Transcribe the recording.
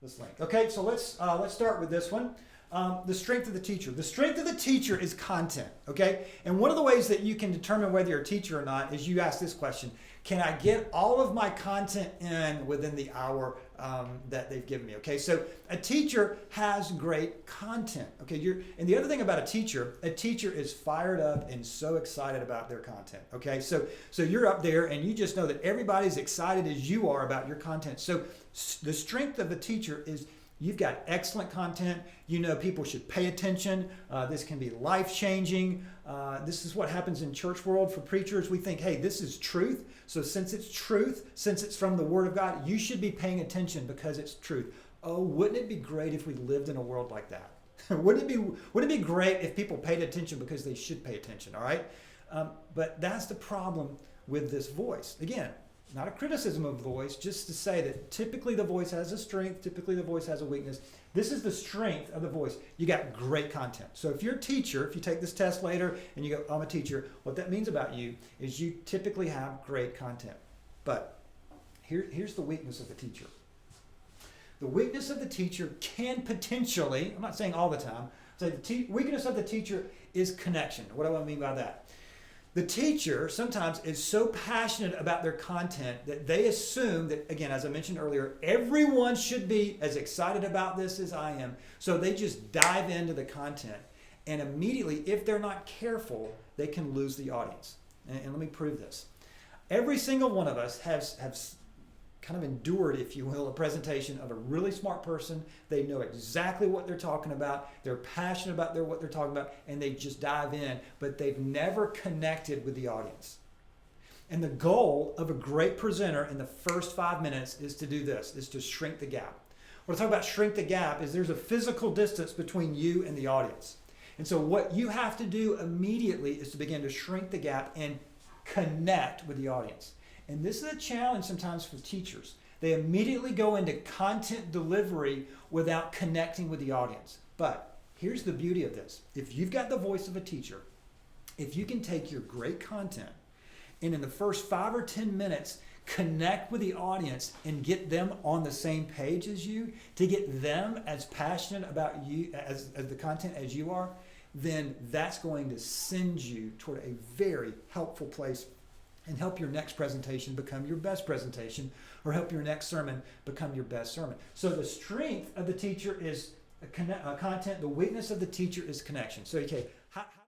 this link. Okay, so let's start with this one. The strength of the teacher. The strength of the teacher is content, okay? And one of the ways that you can determine whether you're a teacher or not is you ask this question: can I get all of my content in within the hour that they've given me, okay? So a teacher has great content, okay? And the other thing about a teacher is fired up and so excited about their content, okay? So you're up there and you just know that everybody's excited as you are about your content. So the strength of the teacher is you've got excellent content. You know people should pay attention. This can be life-changing. This is what happens in church world for preachers. We think, hey, this is truth. So since it's truth, since it's from the Word of God, you should be paying attention because it's truth. Oh, wouldn't it be great if we lived in a world like that? Wouldn't it be great if people paid attention because they should pay attention, all right? But that's the problem with this voice. Again, not a criticism of the voice, just to say that typically the voice has a strength, typically the voice has a weakness. This is the strength of the voice. You got great content. So if you're a teacher, if you take this test later and you go, I'm a teacher, what that means about you is you typically have great content. But here's the weakness of the teacher. The weakness of the teacher can potentially, I'm not saying all the time, so the weakness of the teacher is connection. What do I mean by that? The teacher sometimes is so passionate about their content that they assume that, again, as I mentioned earlier, everyone should be as excited about this as I am. So they just dive into the content. And immediately, if they're not careful, they can lose the audience. And let me prove this. Every single one of us have kind of endured, if you will, a presentation of a really smart person. They know exactly what they're talking about. They're passionate about what they're talking about, and they just dive in, but they've never connected with the audience. And the goal of a great presenter in the first 5 minutes is to do this, is to shrink the gap. What I talk about shrink the gap is there's a physical distance between you and the audience. And so what you have to do immediately is to begin to shrink the gap and connect with the audience. And this is a challenge sometimes for teachers. They immediately go into content delivery without connecting with the audience. But here's the beauty of this. If you've got the voice of a teacher, if you can take your great content and in the first 5 or 10 minutes connect with the audience and get them on the same page as you, to get them as passionate about you as the content as you are, then that's going to send you toward a very helpful place and help your next presentation become your best presentation, or help your next sermon become your best sermon. So the strength of the teacher is content. The weakness of the teacher is connection. So, okay,